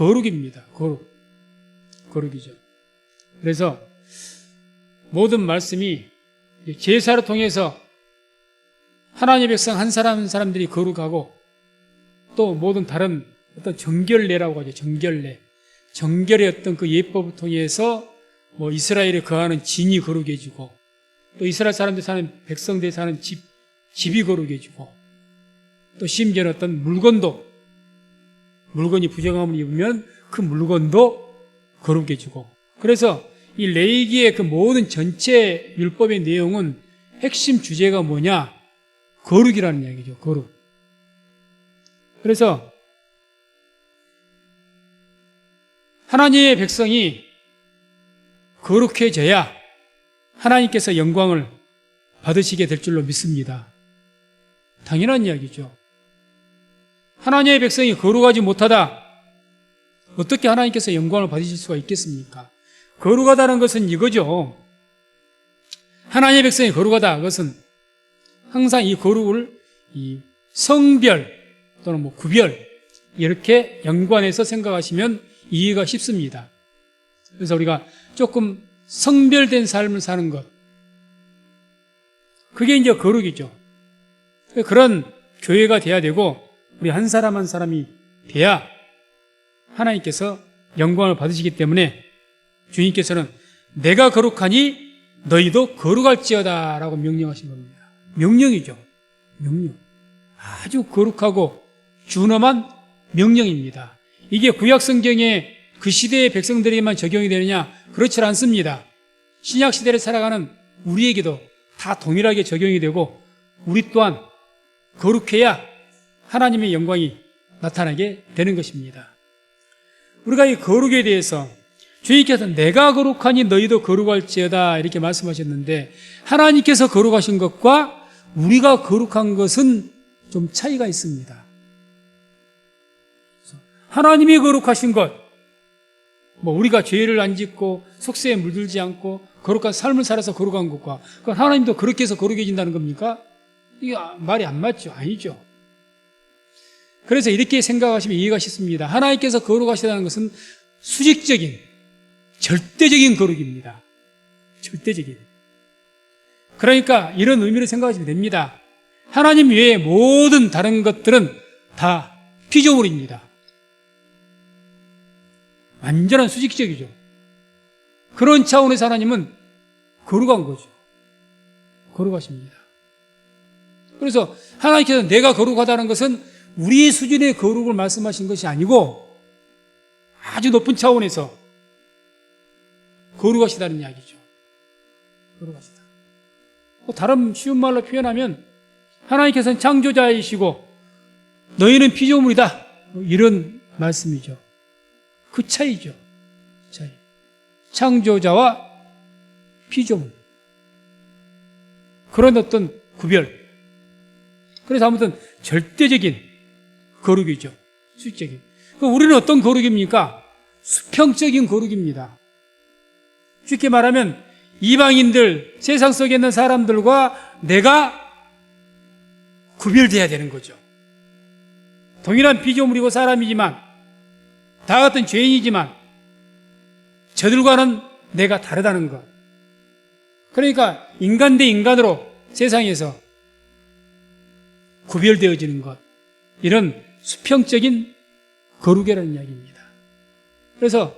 거룩입니다. 거룩이죠. 그래서 모든 말씀이 제사를 통해서 하나님의 백성 한 사람 한 사람들이 거룩하고, 또 모든 다른 어떤 정결례라고 하죠. 정결의 어떤 그 예법을 통해서 이스라엘에 거하는 진이 거룩해지고, 또 이스라엘 사람들 사는 백성들이 사는 집이 거룩해지고, 또 심지어는 어떤 물건이 부정함을 입으면 그 물건도 거룩해지고. 그래서 이 레위기의 그 모든 전체 율법의 내용은 핵심 주제가 뭐냐? 거룩이라는 이야기죠. 거룩. 그래서 하나님의 백성이 거룩해져야 하나님께서 영광을 받으시게 될 줄로 믿습니다. 당연한 이야기죠. 하나님의 백성이 거룩하지 못하다, 어떻게 하나님께서 영광을 받으실 수가 있겠습니까? 거룩하다는 것은 이거죠. 하나님의 백성이 거룩하다, 그것은 항상 이 거룩을 이 성별 또는 구별, 이렇게 연관해서 생각하시면 이해가 쉽습니다. 그래서 우리가 조금 성별된 삶을 사는 것, 그게 이제 거룩이죠. 그런 교회가 돼야 되고, 우리 한 사람 한 사람이 돼야 하나님께서 영광을 받으시기 때문에 주님께서는 내가 거룩하니 너희도 거룩할지어다 라고 명령하신 겁니다. 명령이죠. 명령. 아주 거룩하고 준엄한 명령입니다. 이게 구약성경에 그 시대의 백성들에게만 적용이 되느냐? 그렇지 않습니다. 신약시대를 살아가는 우리에게도 다 동일하게 적용이 되고, 우리 또한 거룩해야 하나님의 영광이 나타나게 되는 것입니다. 우리가 이 거룩에 대해서 주님께서 내가 거룩하니 너희도 거룩할지어다 이렇게 말씀하셨는데, 하나님께서 거룩하신 것과 우리가 거룩한 것은 좀 차이가 있습니다. 하나님이 거룩하신 것, 우리가 죄를 안 짓고 속세에 물들지 않고 거룩한 삶을 살아서 거룩한 것과, 하나님도 그렇게 해서 거룩해진다는 겁니까? 이게 말이 안 맞죠. 아니죠. 그래서 이렇게 생각하시면 이해가 쉽습니다. 하나님께서 거룩하시다는 것은 수직적인, 절대적인 거룩입니다. 절대적인. 그러니까 이런 의미로 생각하시면 됩니다. 하나님 외에 모든 다른 것들은 다 피조물입니다. 완전한 수직적이죠. 그런 차원에서 하나님은 거룩한 거죠. 거룩하십니다. 그래서 하나님께서 내가 거룩하다는 것은 우리 수준의 거룩을 말씀하신 것이 아니고 아주 높은 차원에서 거룩하시다는 이야기죠. 거룩하시다. 다른 쉬운 말로 표현하면 하나님께서는 창조자이시고 너희는 피조물이다, 이런 말씀이죠. 그 차이죠. 차이. 창조자와 피조물. 그런 어떤 구별. 그래서 아무튼 절대적인 거룩이죠. 수직적인. 우리는 어떤 거룩입니까? 수평적인 거룩입니다. 쉽게 말하면 이방인들, 세상 속에 있는 사람들과 내가 구별돼야 되는 거죠. 동일한 피조물이고 사람이지만, 다 같은 죄인이지만 저들과는 내가 다르다는 것. 그러니까 인간 대 인간으로 세상에서 구별되어지는 것, 이런 수평적인 거룩이라는 이야기입니다. 그래서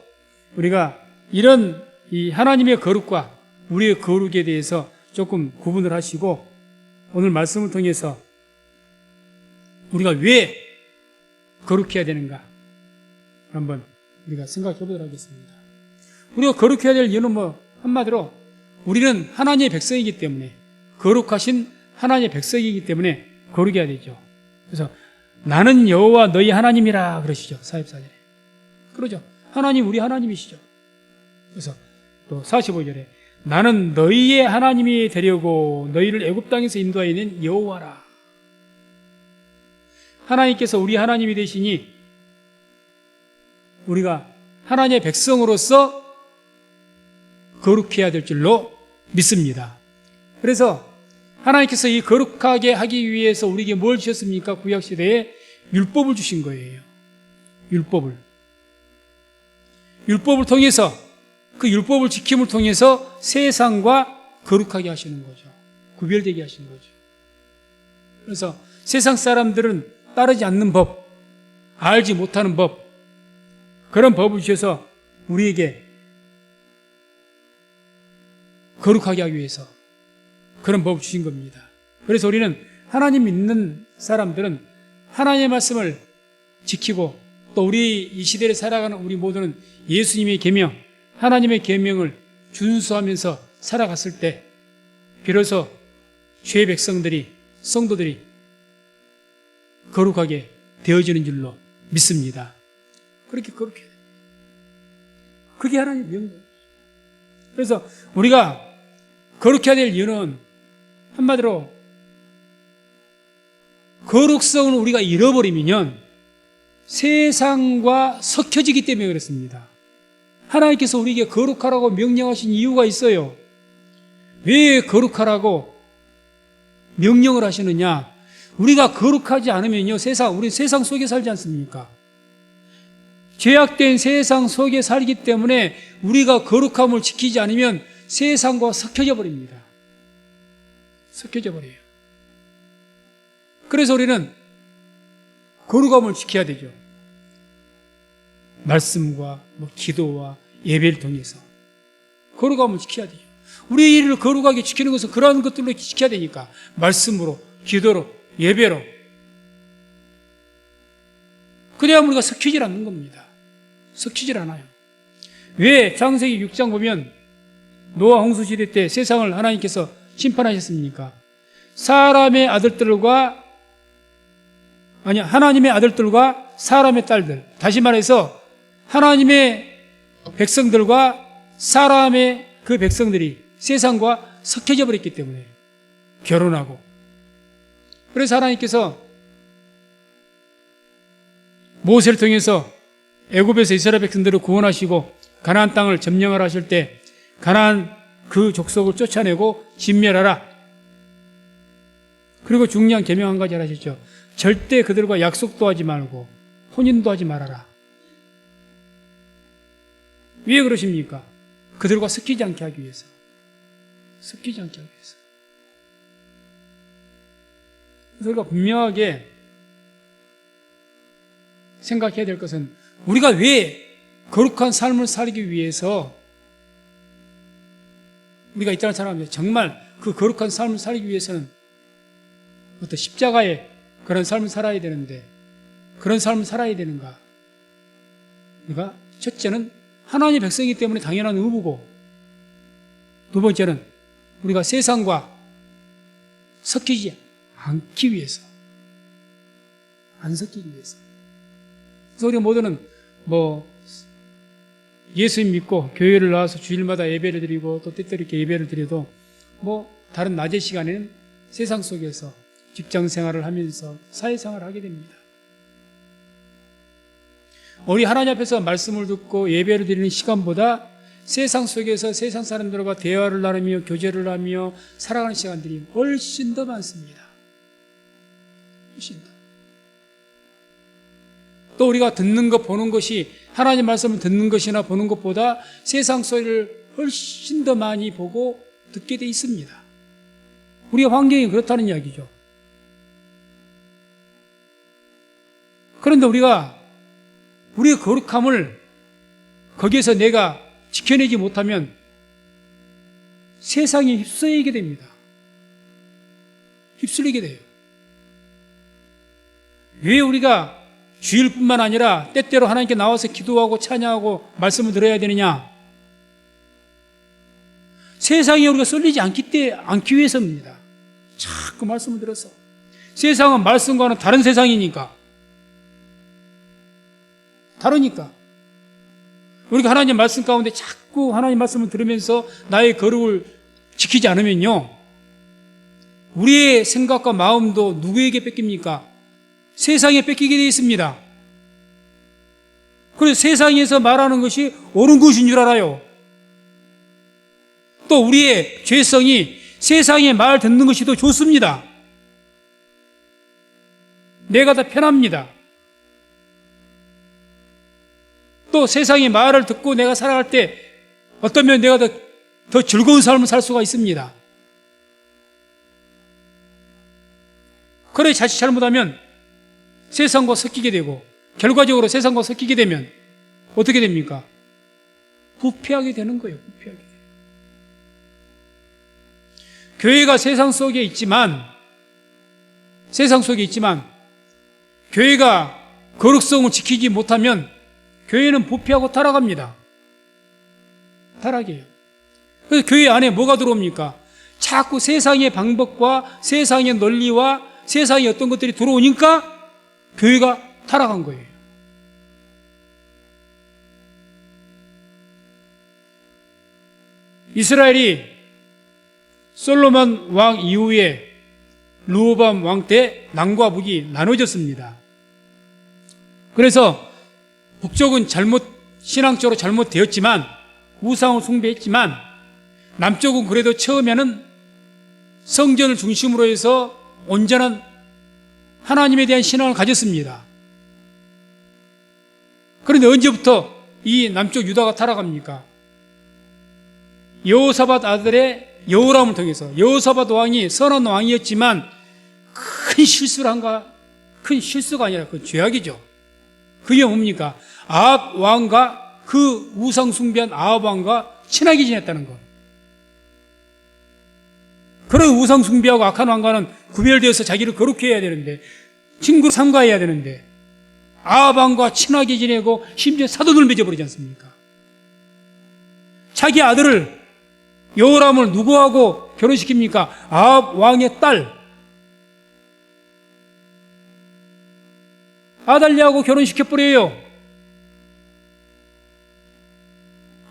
우리가 이런 이 하나님의 거룩과 우리의 거룩에 대해서 조금 구분을 하시고, 오늘 말씀을 통해서 우리가 왜 거룩해야 되는가 한번 우리가 생각해 보도록 하겠습니다. 우리가 거룩해야 될 이유는 한마디로 우리는 하나님의 백성이기 때문에, 거룩하신 하나님의 백성이기 때문에 거룩해야 되죠. 그래서 나는 여호와 너희 하나님이라 그러시죠. 사십사절에. 그러죠. 하나님, 우리 하나님이시죠. 그래서 또 45절에 나는 너희의 하나님이 되려고 너희를 애굽 땅에서 인도하여낸 여호와라. 하나님께서 우리 하나님이 되시니 우리가 하나님의 백성으로서 거룩해야 될 줄로 믿습니다. 그래서 하나님께서 이 거룩하게 하기 위해서 우리에게 뭘 주셨습니까? 구약시대에 율법을 주신 거예요. 율법을. 율법을 통해서, 그 율법을 지킴을 통해서 세상과 거룩하게 하시는 거죠. 구별되게 하시는 거죠. 그래서 세상 사람들은 따르지 않는 법, 알지 못하는 법, 그런 법을 주셔서 우리에게 거룩하게 하기 위해서 그런 법을 주신 겁니다. 그래서 우리는 하나님 믿는 사람들은 하나님의 말씀을 지키고, 또 우리 이 시대를 살아가는 우리 모두는 예수님의 계명, 하나님의 계명을 준수하면서 살아갔을 때 비로소 주의 백성들이, 성도들이 거룩하게 되어지는 줄로 믿습니다. 그렇게 거룩해야 됩니다. 그게 하나님의 명령. 그래서 우리가 거룩해야 될 이유는 한마디로 거룩성을 우리가 잃어버리면 세상과 섞여지기 때문에 그렇습니다. 하나님께서 우리에게 거룩하라고 명령하신 이유가 있어요. 왜 거룩하라고 명령을 하시느냐? 우리가 거룩하지 않으면요, 우리 세상 속에 살지 않습니까? 죄악된 세상 속에 살기 때문에 우리가 거룩함을 지키지 않으면 세상과 섞여져 버립니다. 섞여져 버려요. 그래서 우리는 거룩함을 지켜야 되죠. 말씀과 기도와 예배를 통해서 거룩함을 지켜야 되죠. 우리 일을 거룩하게 지키는 것은 그러한 것들로 지켜야 되니까, 말씀으로, 기도로, 예배로. 그래야 우리가 섞이질 않는 겁니다. 섞이질 않아요. 왜 창세기 6장 보면 노아 홍수 시대 때 세상을 하나님께서 심판하셨습니까? 하나님의 아들들과 사람의 딸들, 다시 말해서 하나님의 백성들과 사람의 그 백성들이 세상과 섞여져 버렸기 때문에 결혼하고, 그래서 하나님께서 모세를 통해서 애굽에서 이스라엘 백성들을 구원하시고 가나안 땅을 점령하라 하실 때 가나안 그 족속을 쫓아내고 진멸하라. 그리고 중요한 계명 한 가지 하셨죠. 절대 그들과 약속도 하지 말고 혼인도 하지 말아라. 왜 그러십니까? 그들과 섞이지 않게 하기 위해서. 섞이지 않게 하기 위해서. 그래서 우리가 분명하게 생각해야 될 것은, 우리가 왜 거룩한 삶을 살기 위해서 우리가 이 땅을 살아갑니다. 정말 그 거룩한 삶을 살기 위해서는 어떤 십자가의 그런 삶을 살아야 되는데, 그런 삶을 살아야 되는가? 우리가 첫째는 하나님의 백성이기 때문에 당연한 의무고, 두 번째는 우리가 세상과 섞이지 않기 위해서, 안 섞이기 위해서. 그래서 우리 모두는 예수님 믿고 교회를 나와서 주일마다 예배를 드리고 또 때때로 이렇게 예배를 드려도 다른 낮의 시간에는 세상 속에서 직장 생활을 하면서 사회생활을 하게 됩니다. 우리 하나님 앞에서 말씀을 듣고 예배를 드리는 시간보다 세상 속에서 세상 사람들과 대화를 나누며 교제를 하며 살아가는 시간들이 훨씬 더 많습니다. 훨씬 더. 또 우리가 듣는 것, 보는 것이, 하나님 말씀을 듣는 것이나 보는 것보다 세상 소리를 훨씬 더 많이 보고 듣게 돼 있습니다. 우리의 환경이 그렇다는 이야기죠. 그런데 우리의 거룩함을 거기에서 내가 지켜내지 못하면 세상에 휩쓸리게 됩니다. 휩쓸리게 돼요. 왜 우리가 주일뿐만 아니라 때때로 하나님께 나와서 기도하고 찬양하고 말씀을 들어야 되느냐? 세상에 우리가 쏠리지 않기 위해서입니다. 자꾸 말씀을 들어서. 세상은 말씀과는 다른 세상이니까. 다르니까. 우리가 하나님 말씀 가운데 자꾸 하나님 말씀을 들으면서 나의 거룩을 지키지 않으면요, 우리의 생각과 마음도 누구에게 뺏깁니까? 세상에 뺏기게 되어 있습니다. 그래서 세상에서 말하는 것이 옳은 것인 줄 알아요. 또 우리의 죄성이 세상의 말 듣는 것이 더 좋습니다. 내가 더 편합니다. 또 세상의 말을 듣고 내가 살아갈 때 어떤 면 내가 더 즐거운 삶을 살 수가 있습니다. 그래 자칫 잘못하면 세상과 섞이게 되고 결과적으로 세상과 섞이게 되면 어떻게 됩니까? 부패하게 되는 거예요. 부패하게 돼요. 교회가 세상 속에 있지만 교회가 거룩성을 지키지 못하면 교회는 부패하고 타락합니다. 타락이에요. 그래서 교회 안에 뭐가 들어옵니까? 자꾸 세상의 방법과 세상의 논리와 세상의 어떤 것들이 들어오니까 교회가 타락한 거예요. 이스라엘이 솔로몬 왕 이후에 르호보암 왕 때 남과 북이 나눠졌습니다. 그래서 북쪽은 신앙적으로 잘못되었지만 우상을 숭배했지만 남쪽은 그래도 처음에는 성전을 중심으로 해서 온전한 하나님에 대한 신앙을 가졌습니다. 그런데 언제부터 이 남쪽 유다가 타락합니까? 여호사밧 아들의 여호람을 통해서 여호사밧 왕이 선한 왕이었지만 큰 실수를 한가? 큰 실수가 아니라 그 죄악이죠. 그게 뭡니까? 아합 왕과 그 우상 숭배한 아합 왕과 친하게 지냈다는 것. 그런 우상 숭배하고 악한 왕과는 구별되어서 자기를 거룩히 해야 되는데 친구로 삼가해야 되는데 아합 왕과 친하게 지내고 심지어 사돈을 맺어버리지 않습니까? 자기 아들을 여호람을 누구하고 결혼시킵니까? 아합 왕의 딸 아달랴하고 결혼시켜버려요.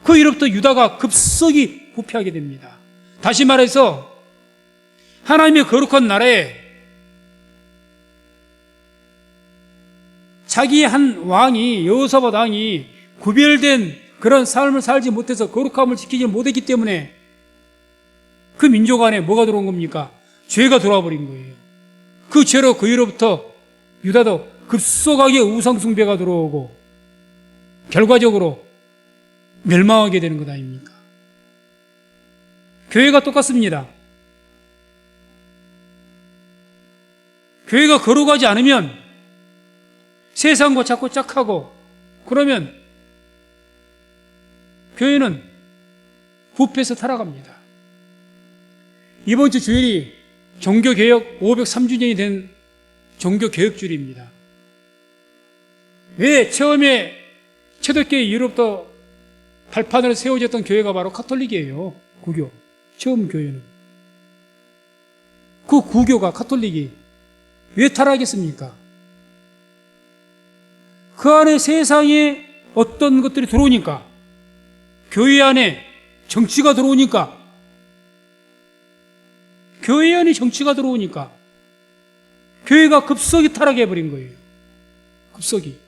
그 이후부터 유다가 급속히 부패하게 됩니다. 다시 말해서 하나님의 거룩한 나라에 자기 한 왕이 여호사밧 왕이 구별된 그런 삶을 살지 못해서 거룩함을 지키지 못했기 때문에 그 민족 안에 뭐가 들어온 겁니까? 죄가 들어와 버린 거예요. 그 죄로 그 이후로부터 유다도 급속하게 우상숭배가 들어오고 결과적으로 멸망하게 되는 것 아닙니까? 교회가 똑같습니다. 교회가 거룩하지 않으면 세상과 자꾸 짝하고 그러면 교회는 부패해서 타락합니다. 이번 주 주일이 종교개혁 503주년이 된 종교개혁주일입니다. 왜 처음에 초대교회 이후로부터 발판을 세워졌던 교회가 바로 카톨릭이에요. 구교. 처음 교회는. 그 구교가 카톨릭이 왜 타락했습니까? 그 안에 세상에 어떤 것들이 들어오니까 교회 안에 정치가 들어오니까 교회 안에 정치가 들어오니까 교회가 급속히 타락해버린 거예요. 급속히.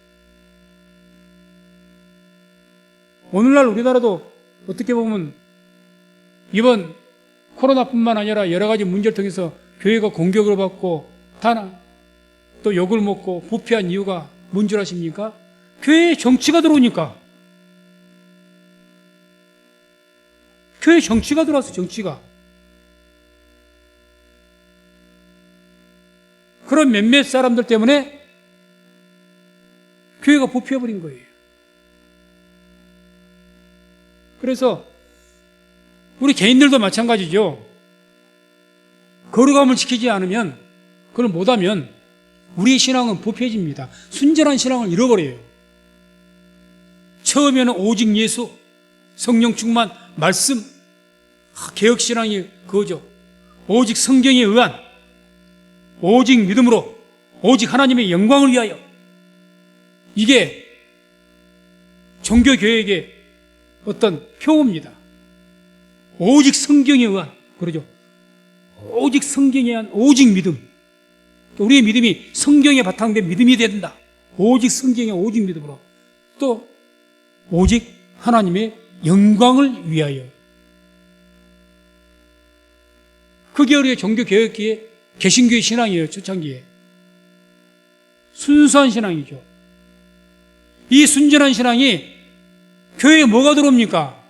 오늘날 우리나라도 어떻게 보면 이번 코로나뿐만 아니라 여러 가지 문제를 통해서 교회가 공격을 받고 또 욕을 먹고 부패한 이유가 뭔 줄 아십니까? 교회에 정치가 들어오니까. 교회에 정치가 들어왔어, 정치가. 그런 몇몇 사람들 때문에 교회가 부패해버린 거예요. 그래서 우리 개인들도 마찬가지죠. 거룩함을 지키지 않으면, 그걸 못하면 우리의 신앙은 부패해집니다. 순전한 신앙을 잃어버려요. 처음에는 오직 예수, 성령 충만, 말씀, 개혁신앙이 그거죠. 오직 성경에 의한, 오직 믿음으로, 오직 하나님의 영광을 위하여. 이게 종교개혁의 어떤 표어입니다. 오직 성경에 의한, 그러죠. 오직 성경에 의한 오직 믿음. 우리의 믿음이 성경에 바탕된 믿음이 된다. 오직 성경에 오직 믿음으로. 또 오직 하나님의 영광을 위하여. 그게 우리의 종교개혁기에 개신교의 신앙이에요. 초창기에. 순수한 신앙이죠. 이 순전한 신앙이 교회에 뭐가 들어옵니까?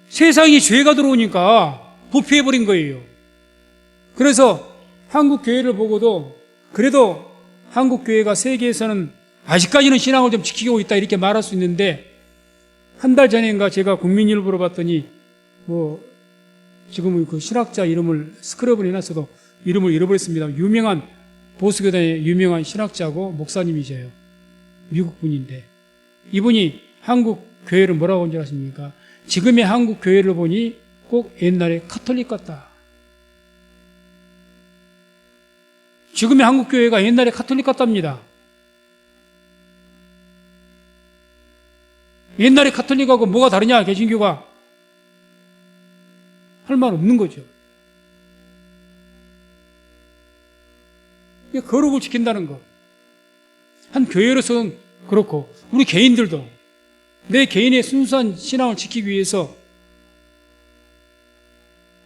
세상에 죄가 들어오니까 부패해버린 거예요. 그래서 한국 교회를 보고도 그래도 한국 교회가 세계에서는 아직까지는 신앙을 좀 지키고 있다 이렇게 말할 수 있는데, 한 달 전인가 제가 국민일보로 봤더니 지금은 그 신학자 이름을 스크랩을 해놨어도 이름을 잃어버렸습니다. 유명한 보수교단의 유명한 신학자고 목사님이세요. 미국 분인데 이분이 한국 교회를 뭐라고 한 줄 아십니까? 지금의 한국 교회를 보니 꼭 옛날에 카톨릭 같다. 지금의 한국 교회가 옛날에 카톨릭 같답니다. 옛날에 카톨릭하고 뭐가 다르냐, 개신교가. 할 말 없는 거죠. 거룩을 지킨다는 것. 한 교회로서는 그렇고, 우리 개인들도 내 개인의 순수한 신앙을 지키기 위해서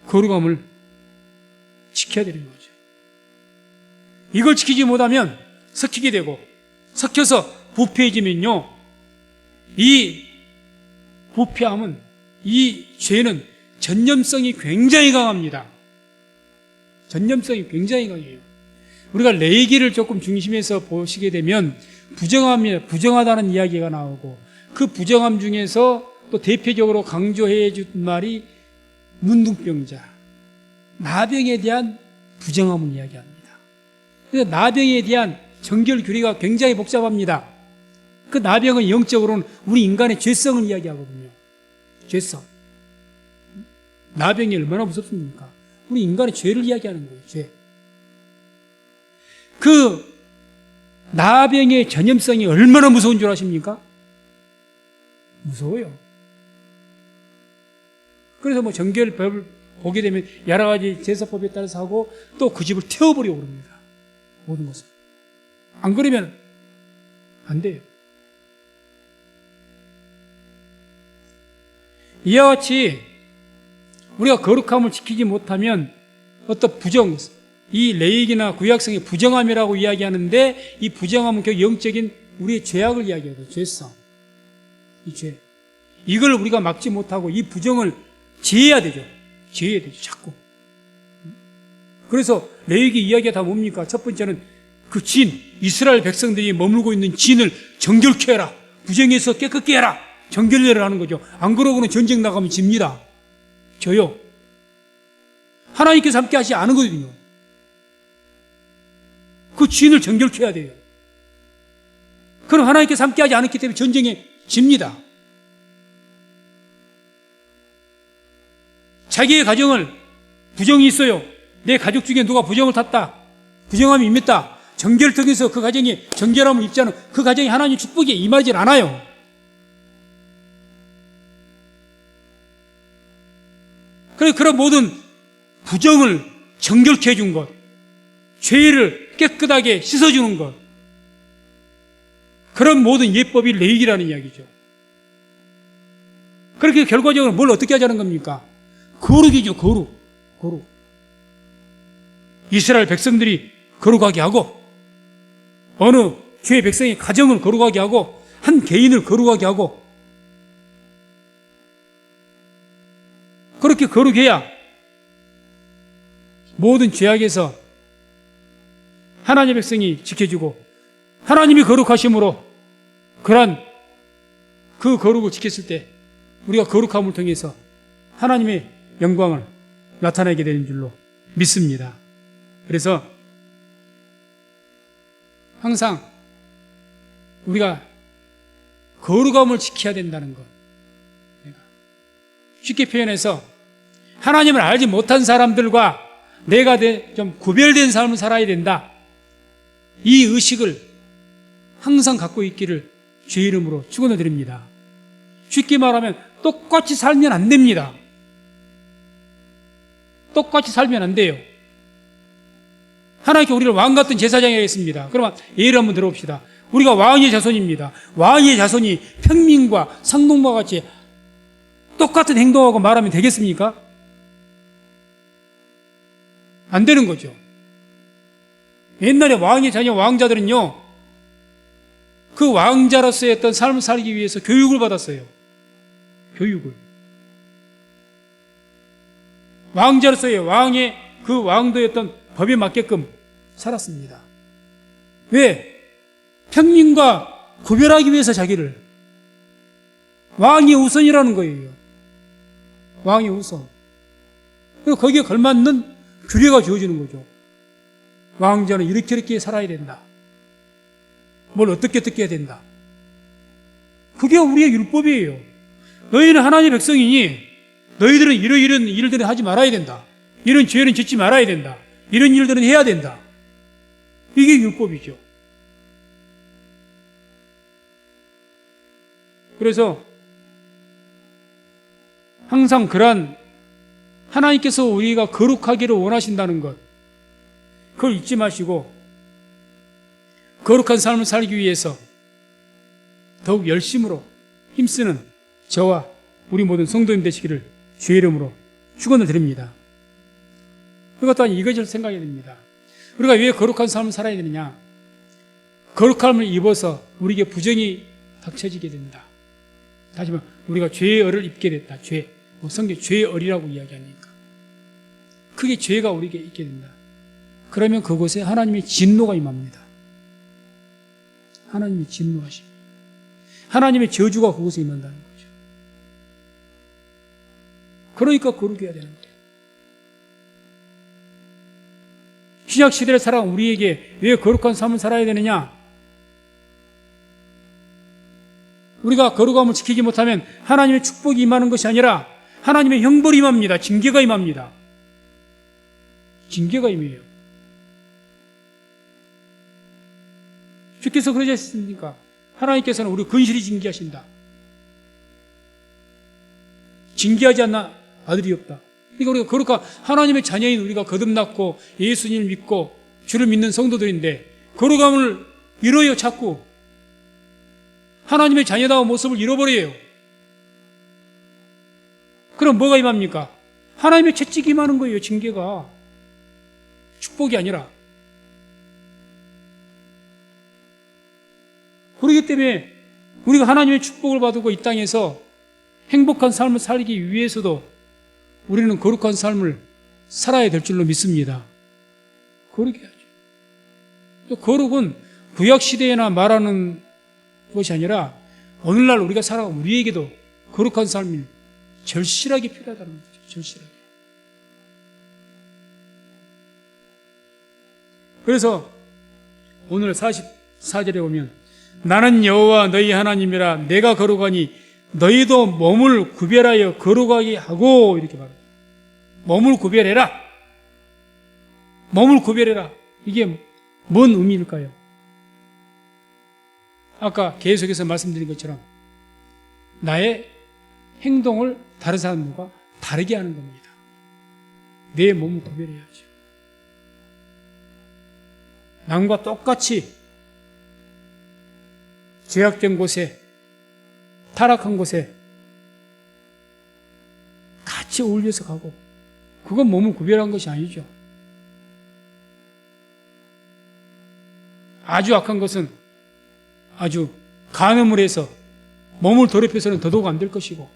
거룩함을 지켜야 되는 거죠. 이걸 지키지 못하면 섞이게 되고, 섞여서 부패해지면요, 이 부패함은, 이 죄는 전념성이 굉장히 강합니다. 전념성이 굉장히 강해요. 우리가 레위기를 조금 중심에서 보시게 되면 부정하다는 이야기가 나오고, 그 부정함 중에서 또 대표적으로 강조해 준 말이 문둥병자, 나병에 대한 부정함을 이야기합니다. 그래서 나병에 대한 정결 규례가 굉장히 복잡합니다. 그 나병은 영적으로는 우리 인간의 죄성을 이야기하거든요. 죄성. 나병이 얼마나 무섭습니까? 우리 인간의 죄를 이야기하는 거예요. 죄. 그 나병의 전염성이 얼마나 무서운 줄 아십니까? 무서워요. 그래서 정결법을 보게 되면 여러 가지 제사법에 따라서 하고, 또 그 집을 태워버리고 그럽니다. 모든 것을. 안 그러면 안 돼요. 이와 같이 우리가 거룩함을 지키지 못하면 어떤 이 레위기나 구약성의 부정함이라고 이야기하는데, 이 부정함은 결국 영적인 우리의 죄악을 이야기하거든요. 죄성. 이 죄. 이걸 우리가 막지 못하고 이 부정을 제해야 되죠. 제해야 되죠. 자꾸. 그래서 레위기 이야기가 다 뭡니까? 첫 번째는 그 이스라엘 백성들이 머물고 있는 진을 정결케 해라. 부정해서 깨끗게 해라. 정결례를 하는 거죠. 안 그러고는 전쟁 나가면 집니다. 져요. 하나님께서 함께 하시지 않거든요. 그 진을 정결케 해야 돼요. 그럼 하나님께서 함께 하지 않았기 때문에 전쟁에 집니다. 자기의 가정을 부정이 있어요. 내 가족 중에 누가 부정을 탔다. 부정함이 임했다. 정결을 통해서 그 가정에 정결함을 입지 않은 그 가정이 하나님의 축복에 임하지 않아요. 그런 모든 부정을 정결케 해준 것, 죄를 깨끗하게 씻어주는 것, 그런 모든 예법이 레위기라는 이야기죠. 그렇게 결과적으로 뭘 어떻게 하자는 겁니까? 거룩이죠. 거룩. 이스라엘 백성들이 거룩하게 하고, 어느 주의 백성의 가정을 거룩하게 하고, 한 개인을 거룩하게 하고, 그렇게 거룩해야 모든 죄악에서 하나님의 백성이 지켜주고, 하나님이 거룩하심으로 그러한 그 거룩을 지켰을 때 우리가 거룩함을 통해서 하나님의 영광을 나타내게 되는 줄로 믿습니다. 그래서 항상 우리가 거룩함을 지켜야 된다는 것, 쉽게 표현해서 하나님을 알지 못한 사람들과 내가 좀 구별된 삶을 살아야 된다. 이 의식을 항상 갖고 있기를 주의 이름으로 축원을 드립니다. 쉽게 말하면 똑같이 살면 안 됩니다. 똑같이 살면 안 돼요. 하나님께 우리를 왕 같은 제사장이 하겠습니다. 그러면 예를 한번 들어봅시다. 우리가 왕의 자손입니다. 왕의 자손이 평민과 상동과 같이 똑같은 행동하고 말하면 되겠습니까? 안 되는 거죠. 옛날에 왕의 자녀 왕자들은요, 그 왕자로서의 어떤 삶을 살기 위해서 교육을 받았어요. 교육을. 왕자로서의 왕의 그 왕도의 어떤 법에 맞게끔 살았습니다. 왜? 평민과 구별하기 위해서 자기를. 왕이 우선이라는 거예요. 왕이 우선. 그리고 거기에 걸맞는 규례가 주어지는 거죠. 왕자는 이렇게 살아야 된다. 뭘 어떻게 해야 된다. 그게 우리의 율법이에요. 너희는 하나님의 백성이니 너희들은 이런 일들은 하지 말아야 된다. 이런 죄는 짓지 말아야 된다. 이런 일들은 해야 된다. 이게 율법이죠. 그래서 항상 그러한 하나님께서 우리가 거룩하기를 원하신다는 것, 그걸 잊지 마시고 거룩한 삶을 살기 위해서 더욱 열심으로 힘쓰는 저와 우리 모든 성도님 되시기를 주의 이름으로 축원을 드립니다. 그것 또한 이것을 생각해야 됩니다. 우리가 왜 거룩한 삶을 살아야 되느냐? 거룩함을 입어서 우리에게 부정이 닥쳐지게 된다. 다시 말하면 우리가 죄의 얼을 입게 됐다. 죄. 성경 죄의 얼이라고 이야기하니까. 그게 죄가 우리에게 있게 된다. 그러면 그곳에 하나님의 진노가 임합니다. 하나님의 진노하십니다. 하나님의 저주가 그곳에 임한다는 거죠. 그러니까 거룩해야 되는 거예요. 신약 시대를 살아온 우리에게 왜 거룩한 삶을 살아야 되느냐? 우리가 거룩함을 지키지 못하면 하나님의 축복이 임하는 것이 아니라 하나님의 형벌이 임합니다. 징계가 임합니다. 징계가 임해요. 주께서 그러지 않습니까? 하나님께서는 우리 근실히 징계하신다. 징계하지 않나 아들이 없다. 그러니까 우리가 거룩한 하나님의 자녀인 우리가 거듭났고 예수님을 믿고 주를 믿는 성도들인데 거룩함을 잃어요. 자꾸 하나님의 자녀다운 모습을 잃어버려요. 그럼 뭐가 임합니까? 하나님의 채찍이 임하는 거예요. 징계가. 축복이 아니라. 그렇기 때문에 우리가 하나님의 축복을 받고 이 땅에서 행복한 삶을 살기 위해서도 우리는 거룩한 삶을 살아야 될 줄로 믿습니다. 거룩해야죠. 또 거룩은 구약시대에나 말하는 것이 아니라 오늘날 우리가 살아가는 우리에게도 거룩한 삶이 절실하게 필요하다는 거죠. 절실하게. 그래서 오늘 44절에 보면 나는 여호와 너희 하나님이라 내가 거룩하니 너희도 몸을 구별하여 거룩하게 하고 이렇게 말합니다. 몸을 구별해라. 몸을 구별해라. 이게 뭔 의미일까요? 아까 계속해서 말씀드린 것처럼 나의 행동을 다른 사람들과 다르게 하는 겁니다. 내 몸을 구별해야죠. 남과 똑같이 죄악된 곳에 타락한 곳에 같이 어울려서 가고 그건 몸을 구별한 것이 아니죠. 아주 악한 것은 아주 간음을 해서 몸을 더럽혀서는 더더욱 안 될 것이고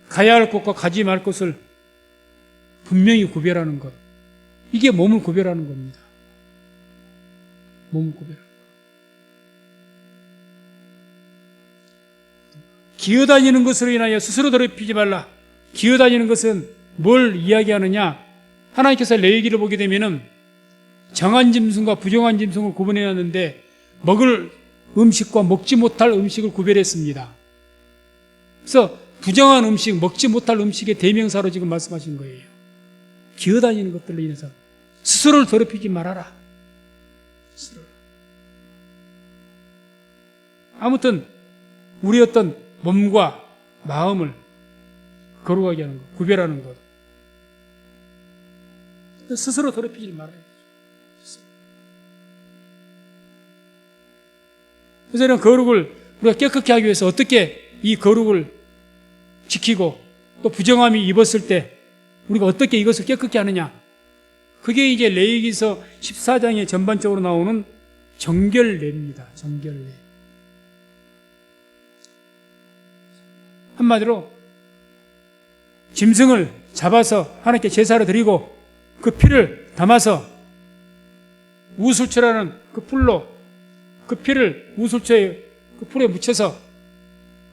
가야 할 곳과 가지 말 곳을 분명히 구별하는 것 이게 몸을 구별하는 겁니다. 몸을 구별하는 것. 기어다니는 것으로 인하여 스스로 더럽히지 말라. 기어다니는 것은 뭘 이야기하느냐? 하나님께서 레위기를 보게 되면은 정한 짐승과 부정한 짐승을 구분해놨는데 먹을 음식과 먹지 못할 음식을 구별했습니다. 그래서 부정한 음식, 먹지 못할 음식의 대명사로 지금 말씀하신 거예요. 기어다니는 것들로 인해서 스스로를 더럽히지 말아라. 스스로를. 아무튼 우리 어떤 몸과 마음을 거룩하게 하는 것, 구별하는 것. 스스로 더럽히지 말아야 되죠. 그래서 이런 거룩을 우리가 깨끗게 하기 위해서 어떻게 이 거룩을 지키고 또 부정함이 입었을 때 우리가 어떻게 이것을 깨끗게 하느냐. 그게 이제 레위기서 14장에 전반적으로 나오는 정결례입니다. 정결례. 한마디로 짐승을 잡아서 하나님께 제사를 드리고 그 피를 담아서 우슬초라는 그 풀로 그 피를 우슬초에 그 풀에 묻혀서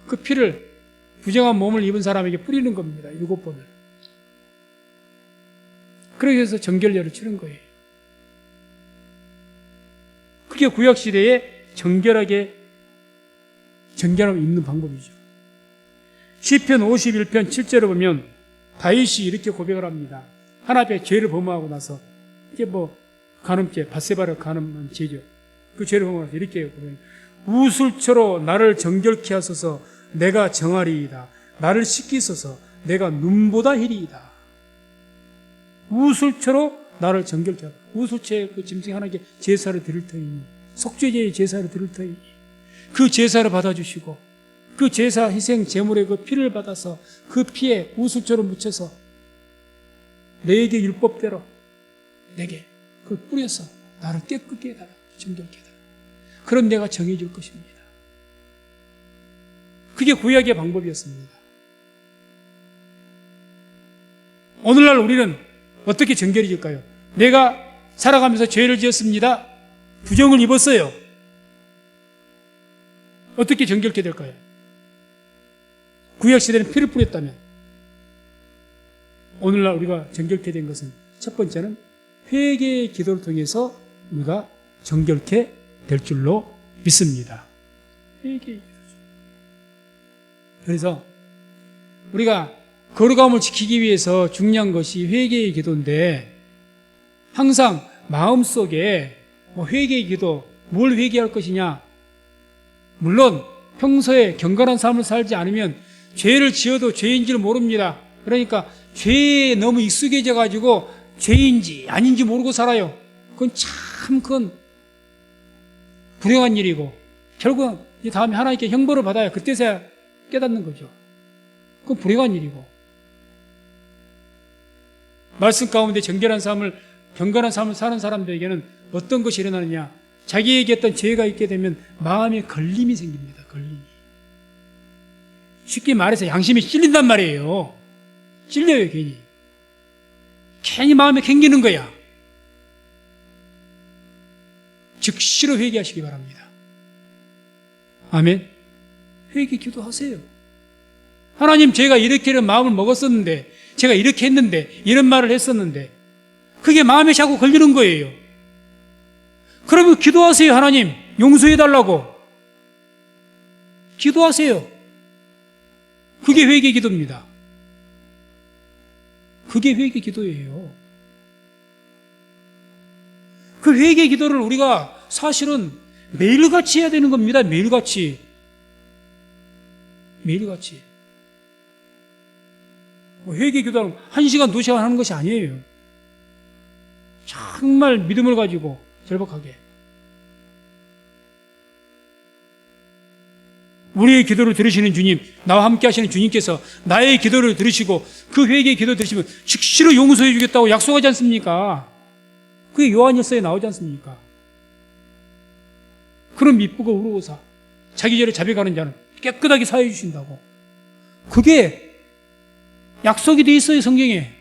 그 피를 부정한 몸을 입은 사람에게 뿌리는 겁니다. 7번을. 그렇게 해서 정결례를 치는 거예요. 그게 구약시대에 정결함을 입는 방법이죠. 시편 51편 7절을 보면 다윗이 이렇게 고백을 합니다. 하나님 앞에 죄를 범하고 나서 이게 간음죄, 밧세바를 간음한 죄죠. 그 죄를 범하고 나서 이렇게 고백합니다. 우슬초로 나를 정결케 하소서 내가 정하리이다. 나를 씻기소서 내가 눈보다 희리이다. 우슬초로 나를 정결케 하소서. 우슬초에 그 짐승 하나님께 제사를 드릴 터이니 속죄제의 제사를 드릴 터이니 그 제사를 받아주시고 그 제사 희생 제물의 그 피를 받아서 그 피에 우슬초를 묻혀서 내게 율법대로 내게 그걸 뿌려서 나를 깨끗게 해달라. 정결케 해달라. 그럼 내가 정해줄 것입니다. 그게 구약의 방법이었습니다. 오늘날 우리는 어떻게 정결해질까요? 내가 살아가면서 죄를 지었습니다. 부정을 입었어요. 어떻게 정결케 될까요? 구약시대는 피를 뿌렸다면 오늘날 우리가 정결케 된 것은 첫 번째는 회개의 기도를 통해서 우리가 정결케 될 줄로 믿습니다. 회개의 기도죠. 그래서 우리가 거룩함을 지키기 위해서 중요한 것이 회개의 기도인데 항상 마음속에 회개의 기도, 뭘 회개할 것이냐. 물론 평소에 경건한 삶을 살지 않으면 죄를 지어도 죄인지를 모릅니다. 그러니까 죄에 너무 익숙해져 가지고 죄인지 아닌지 모르고 살아요. 그건 불행한 일이고 결국은 다음에 하나님께 형벌을 받아야 그때서야 깨닫는 거죠. 그건 불행한 일이고 말씀 가운데 경건한 삶을 사는 사람들에게는 어떤 것이 일어나느냐. 자기에게 어떤 죄가 있게 되면 마음에 걸림이 생깁니다. 걸림이. 쉽게 말해서 양심이 찔린단 말이에요. 찔려요. 괜히 마음에 캥기는 거야. 즉시로 회개하시기 바랍니다. 아멘. 회개 기도하세요. 하나님, 제가 이렇게는 마음을 먹었었는데, 제가 이렇게 했는데, 이런 말을 했었는데 그게 마음에 자꾸 걸리는 거예요. 그러면 기도하세요. 하나님 용서해달라고 기도하세요. 그게 회개 기도입니다. 그게 회개 기도예요. 그 회개 기도를 우리가 사실은 매일같이 해야 되는 겁니다. 매일같이. 회개 기도는 1시간, 2시간 하는 것이 아니에요. 정말 믿음을 가지고 절박하게 우리의 기도를 들으시는 주님, 나와 함께 하시는 주님께서 나의 기도를 들으시고 그 회개의 기도 들으시면 즉시로 용서해 주겠다고 약속하지 않습니까? 그게 요한일서에 나오지 않습니까? 그런 미쁘고 우르고사 자기 죄를 자백하는 자는 깨끗하게 사해 주신다고. 그게 약속이 돼 있어요. 성경에.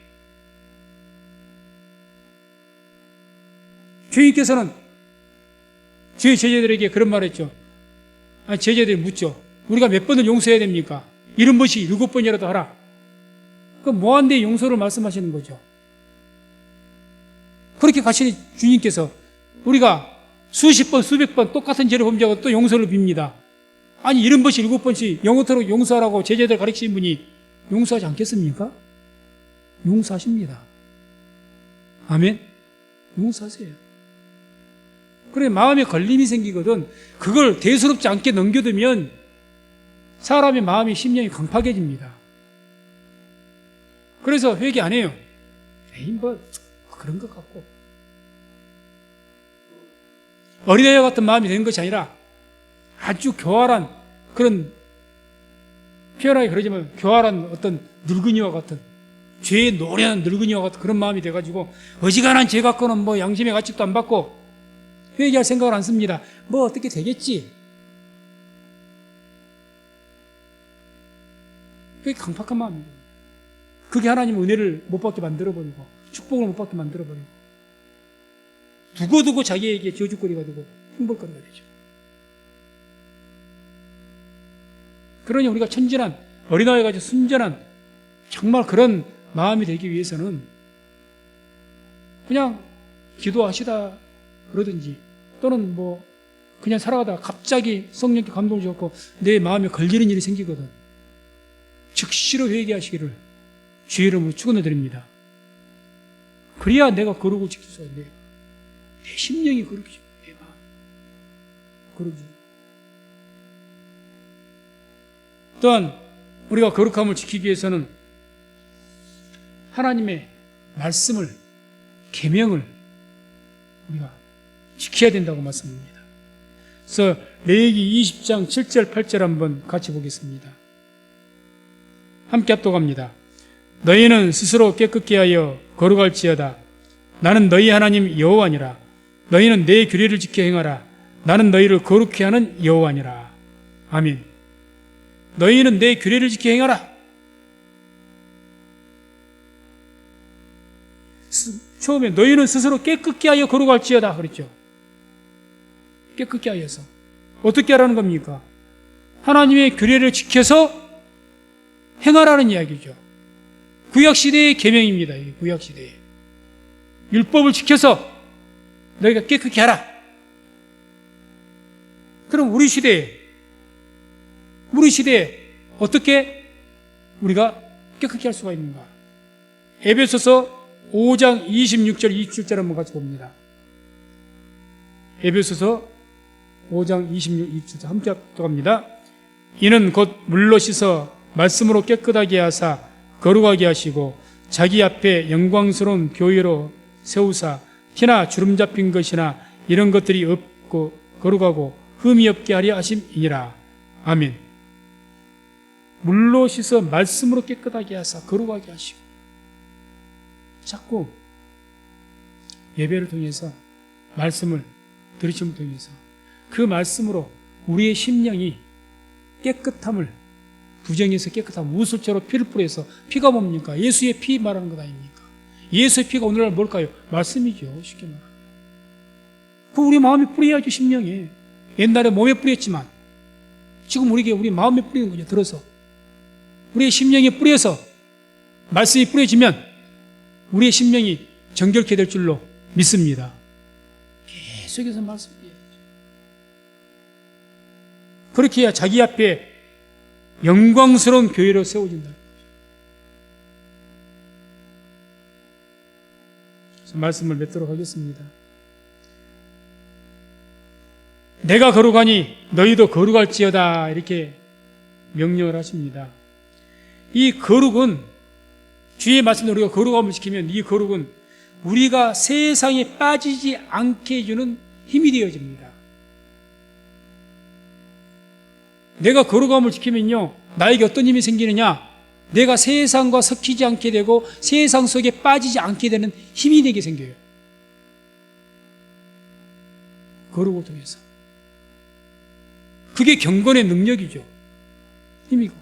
주님께서는 주의 제자들에게 그런 말을 했죠. 제자들이 묻죠. 우리가 몇 번을 용서해야 됩니까? 70번씩 7번이라도 하라. 그럼 뭐한데 용서를 말씀하시는 거죠. 그렇게 가시는 주님께서 우리가 수십 번, 수백 번 똑같은 죄를 범죄하고 또 용서를 빕니다. 아니 70번씩 7번씩 영원토록 용서하라고 제자들 가르치신 분이 용서하지 않겠습니까? 용서하십니다. 아멘. 용서하세요. 그래, 마음에 걸림이 생기거든. 그걸 대수롭지 않게 넘겨두면 사람의 마음이, 심령이 강팍해집니다. 그래서 회개 안 해요. 에이, 그런 것 같고. 어린애와 같은 마음이 되는 것이 아니라 아주 교활한, 그런, 표현하기 그러지만 교활한 어떤 늙은이와 같은 죄의 노련한 늙은이와 같은 그런 마음이 돼가지고 어지간한 죄 갖고는 뭐 양심의 가책도 안 받고 회개할 생각을 안 씁니다. 뭐 어떻게 되겠지? 그게 강팍한 마음입니다. 그게 하나님 은혜를 못 받게 만들어버리고 축복을 못 받게 만들어버리고 두고두고 자기에게 저주거리가 되고 흉볼거리가 되죠. 그러니 우리가 천진한 어린아이 같이 순전한 정말 그런 마음이 되기 위해서는 그냥 기도하시다 그러든지 또는 뭐 그냥 살아가다가 갑자기 성령께 감동을 주었고 내 마음에 걸리는 일이 생기거든 즉시로 회개하시기를 주의 이름으로 축원해 드립니다. 그래야 내가 거룩을 지킬 수가 있네요. 내 심령이 거룩해져. 내 마음 거룩해져. 또한 우리가 거룩함을 지키기 위해서는 하나님의 말씀을 계명을 우리가 지켜야 된다고 말씀합니다. 그래서 레위기 20장 7절 8절 한번 같이 보겠습니다. 함께 합독합니다. 너희는 스스로 깨끗게 하여 거룩할지어다. 나는 너희 하나님 여호와니라. 너희는 내 규례를 지켜 행하라. 나는 너희를 거룩히 하는 여호와니라. 아멘. 너희는 내 규례를 지켜 행하라. 처음에 너희는 스스로 깨끗게 하여 거룩할지어다 그랬죠. 깨끗게 하여서 어떻게 하라는 겁니까? 하나님의 규례를 지켜서 행하라는 이야기죠. 구약시대의 계명입니다. 구약시대에 율법을 지켜서 너희가 깨끗게 하라. 그럼 우리 시대에 어떻게 우리가 깨끗게 할 수가 있는가? 에베소서 5장 26절 27절 한번 같이 봅니다. 에베소서 5장 26, 27절 함께 합독합니다. 이는 곧 물로 씻어 말씀으로 깨끗하게 하사 거룩하게 하시고 자기 앞에 영광스러운 교회로 세우사 티나 주름 잡힌 것이나 이런 것들이 없고 거룩하고 흠이 없게 하려 하심이니라. 아멘. 물로 씻어 말씀으로 깨끗하게 하사 거룩하게 하시고 자꾸 예배를 통해서 말씀을 들으심을 통해서 그 말씀으로 우리의 심령이 깨끗함을 부정해서 깨끗함 우슬처럼 피를 뿌려서 피가 뭡니까? 예수의 피 말하는 것 아닙니까? 예수의 피가 오늘날 뭘까요? 말씀이죠. 쉽게 말하면 그 우리 마음에 뿌려야죠. 심령에. 옛날에 몸에 뿌렸지만 지금 우리 마음에 뿌리는 거죠. 들어서 우리의 심령에 뿌려서 말씀이 뿌려지면 우리의 심령이 정결케 될 줄로 믿습니다. 계속해서 말씀 뿌려야죠. 그렇게 해야 자기 앞에 영광스러운 교회로 세워진다. 그래서 말씀을 맺도록 하겠습니다. 내가 거룩하니 너희도 거룩할지어다 이렇게 명령을 하십니다. 이 거룩은 주의 말씀으로 우리가 거룩함을 지키면 이 거룩은 우리가 세상에 빠지지 않게 해주는 힘이 되어집니다. 내가 거룩함을 지키면요 나에게 어떤 힘이 생기느냐? 내가 세상과 섞이지 않게 되고 세상 속에 빠지지 않게 되는 힘이 되게 생겨요. 거룩을 통해서. 그게 경건의 능력이죠. 힘이고.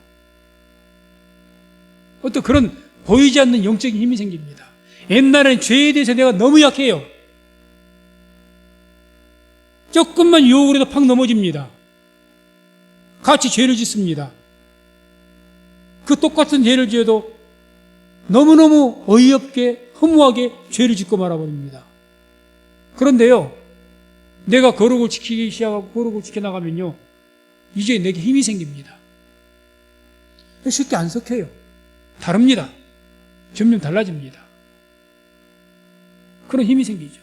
어떤 그런 보이지 않는 영적인 힘이 생깁니다. 옛날에는 죄에 대해서 내가 너무 약해요. 조금만 유혹을 해도 팍 넘어집니다. 같이 죄를 짓습니다. 그 똑같은 죄를 지어도 너무너무 어이없게 허무하게 죄를 짓고 말아버립니다. 그런데요 내가 거룩을 지키기 시작하고 거룩을 지켜나가면요 이제 내게 힘이 생깁니다. 쉽게 안 섞여요. 다릅니다. 점점 달라집니다. 그런 힘이 생기죠.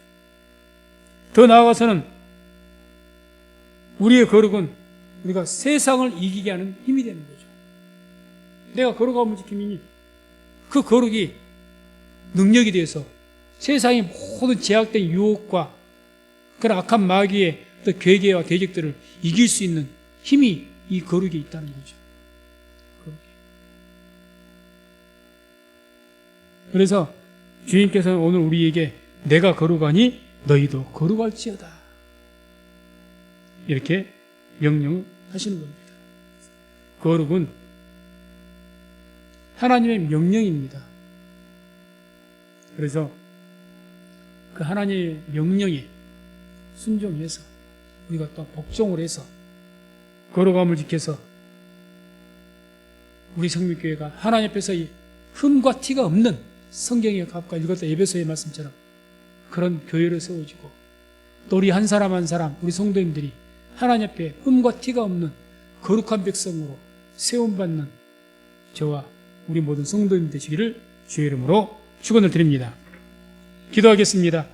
더 나아가서는 우리의 거룩은 우리가 세상을 이기게 하는 힘이 되는 거죠. 내가 거룩함을 지키면 그 거룩이 능력이 되어서 세상의 모든 제약된 유혹과 그런 악한 마귀의 어떤 괴계와 대적들을 이길 수 있는 힘이 이 거룩에 있다는 거죠. 그래서 주님께서는 오늘 우리에게 내가 거룩하니 너희도 거룩할지어다, 이렇게 명령하시는 겁니다. 거룩은 하나님의 명령입니다. 그래서 그 하나님의 명령에 순종해서 우리가 또 복종을 해서 거룩함을 지켜서 우리 성민교회가 하나님 앞에서 이 흠과 티가 없는, 성경에 아까 읽었던 에베소의 말씀처럼 그런 교회를 세워지고, 또 우리 한 사람 한 사람, 우리 성도님들이 하나님 앞에 흠과 티가 없는 거룩한 백성으로 세움받는 저와 우리 모든 성도님 되시기를 주의 이름으로 축원을 드립니다. 기도하겠습니다.